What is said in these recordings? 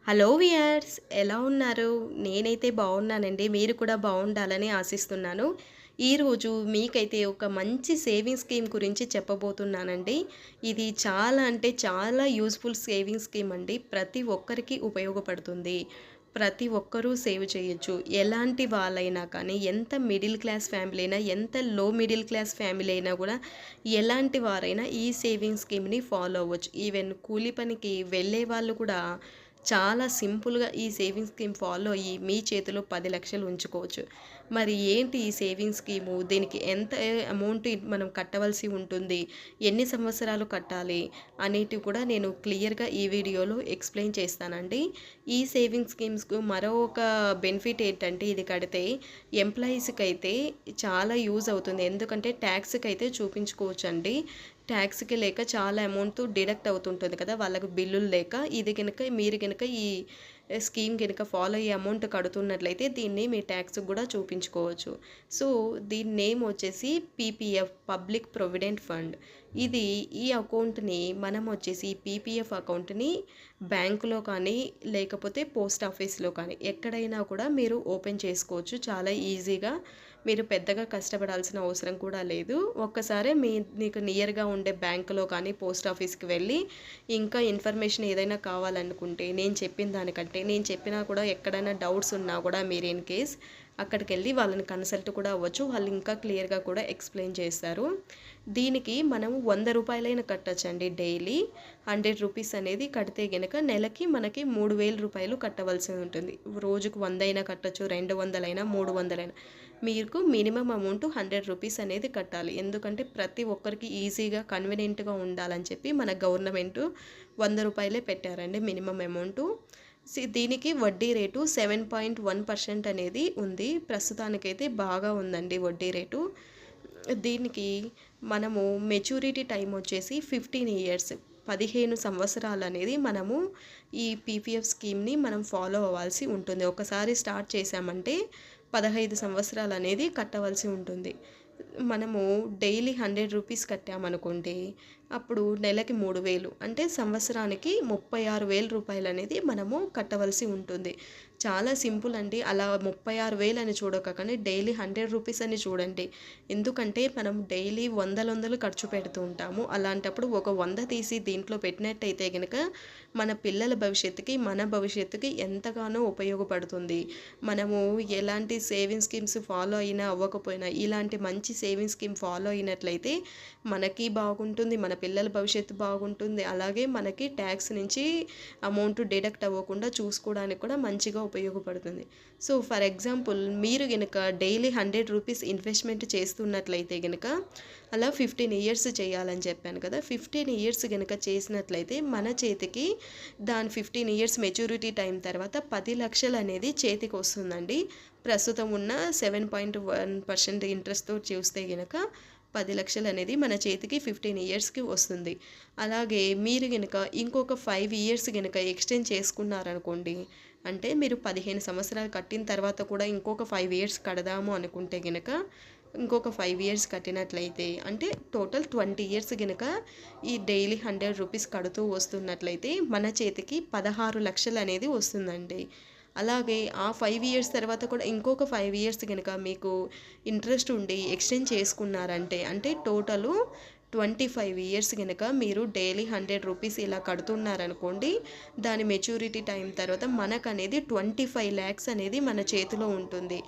Hello viewers, ఎలా ఉన్నారు? నేనైతే బాగున్నానండి. మీరు కూడా బాగుండాలని ఆశిస్తున్నాను. ఈరోజు మీకైతే ఒక మంచి సేవింగ్ స్కీమ్ గురించి చెప్పబోతున్నానండి. ఇది చాలా అంటే చాలా యూజ్ఫుల్ సేవింగ్ స్కీమ్ అండి. ప్రతి ఒక్కరికి ఉపయోగపడుతుంది. ప్రతి ఒక్కరూ సేవ్ చేయొచ్చు. ఎలాంటి వాళ్ళైనా కానీ, ఎంత మిడిల్ క్లాస్ ఫ్యామిలీ అయినా, ఎంత లో మిడిల్ క్లాస్ ఫ్యామిలీ అయినా కూడా ఎలాంటి వారైనా ఈ సేవింగ్ స్కీమ్‌ని ఫాలో అవ్వచ్చు. ఈవెన్ కూలి పనికి వెళ్ళే వాళ్ళు కూడా చాలా సింపుల్‌గా ఈ సేవింగ్ స్కీమ్ ఫాలో అయ్యి మీ చేతిలో 10,00,000 ఉంచుకోవచ్చు. మరి ఏంటి ఈ సేవింగ్ స్కీము? దీనికి ఎంత అమౌంట్ మనం కట్టవలసి ఉంటుంది? ఎన్ని సంవత్సరాలు కట్టాలి? అనేటివి కూడా నేను క్లియర్‌గా ఈ వీడియోలో ఎక్స్‌ప్లెయిన్ చేస్తానండి. ఈ సేవింగ్ స్కీమ్స్‌కు మరొక బెనిఫిట్ ఏంటంటే ఇది కడితే ఎంప్లాయీస్‌కైతే చాలా యూజ్ అవుతుంది. ఎందుకంటే ట్యాక్స్‌కైతే చూపించుకోవచ్చండి. ట్యాక్స్‌కి లేక చాలా అమౌంట్ డిడక్ట్ అవుతుంటుంది కదా! వాళ్ళకి బిల్లులు లేక. ఇది గనుక మీరు గనుక ఈ స్కీమ్ గనుక ఫాలో అయ్యి అమౌంట్ కడుతున్నట్లయితే దీన్ని మీ ట్యాక్స్‌కి కూడా చూపించుకోవచ్చు. సో, దీని నేమ్ వచ్చేసి పీపీఎఫ్, పబ్లిక్ ప్రొవిడెంట్ ఫండ్. ఇది ఈ అకౌంట్‌ని మనం వచ్చేసి పీపీఎఫ్ అకౌంట్‌ని బ్యాంకులో కానీ, లేకపోతే పోస్ట్ ఆఫీస్‌లో కానీ ఎక్కడైనా కూడా మీరు ఓపెన్ చేసుకోవచ్చు చాలా ఈజీగా. మీరు పెద్దగా కష్టపడాల్సిన అవసరం కూడా లేదు. ఒక్కసారే మీకు నియర్‌గా ఉండే బ్యాంకులో కానీ, పోస్ట్ ఆఫీస్‌కి వెళ్ళి ఇంకా ఇన్ఫర్మేషన్ ఏదైనా కావాలనుకుంటే నేను చెప్పినా కూడా ఎక్కడైనా డౌట్స్ ఉన్నా కూడా మీరు ఇన్ కేస్ అక్కడికెళ్ళి వాళ్ళని కన్సల్ట్ కూడా అవ్వచ్చు. వాళ్ళు ఇంకా క్లియర్‌గా కూడా ఎక్స్‌ప్లెయిన్ చేస్తారు. దీనికి మనం రూ. 100 కట్టొచ్చండి డైలీ. రూ. 100 అనేది కడితే గనక నెలకి మనకి రూ. 3,000 కట్టవలసి ఉంటుంది. రోజుకు 100 అయినా కట్టొచ్చు, 200 అయినా, 300 అయినా. మీకు మినిమమ్ అమౌంట్ రూ. 100 అనేది కట్టాలి. ఎందుకంటే ప్రతి ఒక్కరికి ఈజీగా, కన్వీనియంట్‌గా ఉండాలని చెప్పి మన గవర్నమెంటు రూ. 100 పెట్టారండి మినిమమ్ అమౌంటు. దీనికి వడ్డీ రేటు 7.1% అనేది ఉంది. ప్రస్తుతానికైతే బాగా ఉందండి వడ్డీ రేటు. దీనికి మనము మెచ్యూరిటీ టైం వచ్చేసి 15 ఇయర్స్. 15 సంవత్సరాలనేది మనము ఈ పీపీఎఫ్ స్కీమ్‌ని మనం ఫాలో అవ్వాల్సి ఉంటుంది. ఒకసారి స్టార్ట్ చేశామంటే 15 సంవత్సరాలనేది కట్టవలసి ఉంటుంది. మనము డైలీ రూ. 100 కట్టామనుకోండి, అప్పుడు నెలకి 3,000 అంటే సంవత్సరానికి రూ. 36,000 అనేది మనము కట్టవలసి ఉంటుంది. చాలా సింపుల్ అండి. అలా 36,000 అని చూడకండి, డైలీ రూ. 100 అని చూడండి. ఎందుకంటే మనం డైలీ వందలొందలు ఖర్చు పెడుతూ ఉంటాము. అలాంటప్పుడు ఒక 100 తీసి దీంట్లో పెట్టినట్టయితే గనక మన పిల్లల భవిష్యత్తుకి, మన భవిష్యత్తుకి ఎంతగానో ఉపయోగపడుతుంది. మనము ఎలాంటి సేవింగ్ స్కీమ్స్ ఫాలో అయినా అవ్వకపోయినా ఇలాంటి మంచి సేవింగ్ స్కీమ్ ఫాలో అయినట్లయితే మనకి బాగుంటుంది, మన పిల్లల భవిష్యత్తు బాగుంటుంది. అలాగే మనకి ట్యాక్స్ నుంచి అమౌంట్ డిడక్ట్ అవ్వకుండా చూసుకోవడానికి కూడా మంచిగా ఉపయోగపడుతుంది. సో, ఫర్ ఎగ్జాంపుల్ మీరు గనుక డైలీ రూ. 100 ఇన్వెస్ట్మెంట్ చేస్తున్నట్లయితే గనుక అలా 15 ఇయర్స్ చేయాలని చెప్పాను కదా! 15 ఇయర్స్ గనుక చేసినట్లయితే మన చేతికి దాని 15 ఇయర్స్ మెచ్యూరిటీ టైం తర్వాత 10,00,000 అనేది చేతికి వస్తుందండి. ప్రస్తుతం ఉన్న 7.1% ఇంట్రెస్ట్‌తో చూస్తే గనక 10,00,000 అనేది మన చేతికి 15 ఇయర్స్‌కి వస్తుంది. అలాగే మీరు గనక ఇంకొక 5 ఇయర్స్ గనక ఎక్స్‌టెండ్ చేసుకున్నారనుకోండి, అంటే మీరు 15 సంవత్సరాలు కట్టిన తర్వాత కూడా ఇంకొక 5 ఇయర్స్ కడదాము అనుకుంటే గనక, ఇంకొక 5 ఇయర్స్ కట్టినట్లయితే అంటే టోటల్ 20 ఇయర్స్ గనక ఈ డైలీ రూ. 100 కడుతూ వస్తున్నట్లయితే మన చేతికి 16,00,000 అనేది వస్తుందండి. అలాగే ఆ 5 ఇయర్స్ తర్వాత కూడా ఇంకొక 5 ఇయర్స్ గనక మీకు ఇంట్రెస్ట్ ఉండి ఎక్స్టెండ్ చేసుకున్నారంటే, అంటే టోటలు 25 ఇయర్స్ గనక మీరు డైలీ రూ. 100 ఇలా కడుతున్నారనుకోండి, దాని మెచ్యూరిటీ టైం తర్వాత మనకనేది 25,00,000 అనేది మన చేతిలో ఉంటుంది.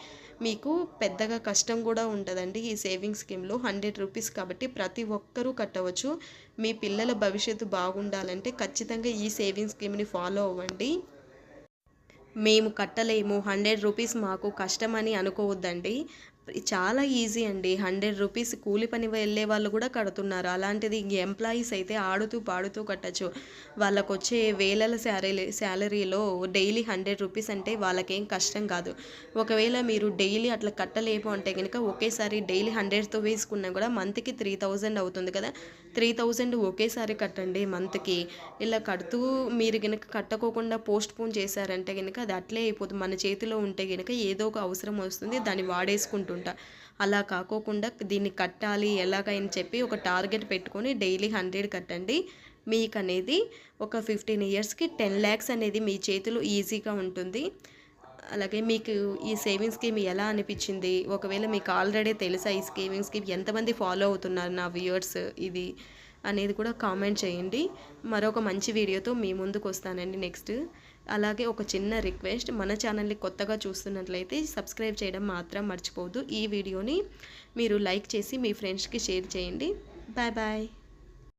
మీకు పెద్దగా కష్టం కూడా ఉండదండి ఈ సేవింగ్ స్కీమ్‌లో. రూ. 100 కాబట్టి ప్రతి ఒక్కరూ కట్టవచ్చు. మీ పిల్లల భవిష్యత్తు బాగుండాలంటే ఖచ్చితంగా ఈ సేవింగ్ స్కీమ్‌ని ఫాలో అవ్వండి. మేము కట్టలేము, రూ. 100 మాకు కష్టమని అనుకోవద్దండి. చాలా ఈజీ అండి. రూ. 100 కూలి పని వెళ్ళే వాళ్ళు కూడా కడుతున్నారు. అలాంటిది ఎంప్లాయీస్ అయితే ఆడుతూ పాడుతూ కట్టొచ్చు. వాళ్ళకొచ్చే వేలల శాలరీలో డైలీ రూ. 100 అంటే వాళ్ళకేం కష్టం కాదు. ఒకవేళ మీరు డైలీ అట్లా కట్టలేము అంటే గనుక ఒకేసారి డైలీ 100తో వేసుకున్నా కూడా మంత్‌కి 3,000 అవుతుంది కదా! 3,000 ఒకేసారి కట్టండి మంత్‌కి. ఇలా కడుతూ మీరు గనక కట్టుకోకుండా పోస్ట్‌పోన్ చేశారంటే గనక అది అట్లే అయిపోతుంది. మన చేతిలో ఉంటే గనక ఏదో ఒక అవసరం వస్తుంది, దాన్ని వాడేసుకుంటుంటా. అలా కాకోకుండా దీన్ని కట్టాలి ఎలాగని చెప్పి ఒక టార్గెట్ పెట్టుకొని డైలీ 100 కట్టండి. మీకనేది ఒక 15 ఇయర్స్‌కి 10 లాక్స్ అనేది మీ చేతిలో ఈజీగా ఉంటుంది. అలాగే మీకు ఈ సేవింగ్స్ స్కీమ్ ఎలా అనిపించింది? ఒకవేళ మీకు ఆల్రెడీ తెలుసా ఈ సేవింగ్స్ స్కీమ్ ఎంతమంది ఫాలో అవుతున్నారు నా వ్యూయర్స్ ఇది అనేది కూడా కామెంట్ చేయండి. మరొక మంచి వీడియోతో మీ ముందుకొస్తానండి నెక్స్ట్. అలాగే ఒక చిన్న రిక్వెస్ట్, మన ఛానల్‌ని కొత్తగా చూస్తున్నట్లయితే సబ్స్క్రైబ్ చేయడం మాత్రం మర్చిపోవద్దు. ఈ వీడియోని మీరు లైక్ చేసి మీ ఫ్రెండ్స్‌కి షేర్ చేయండి. Bye bye.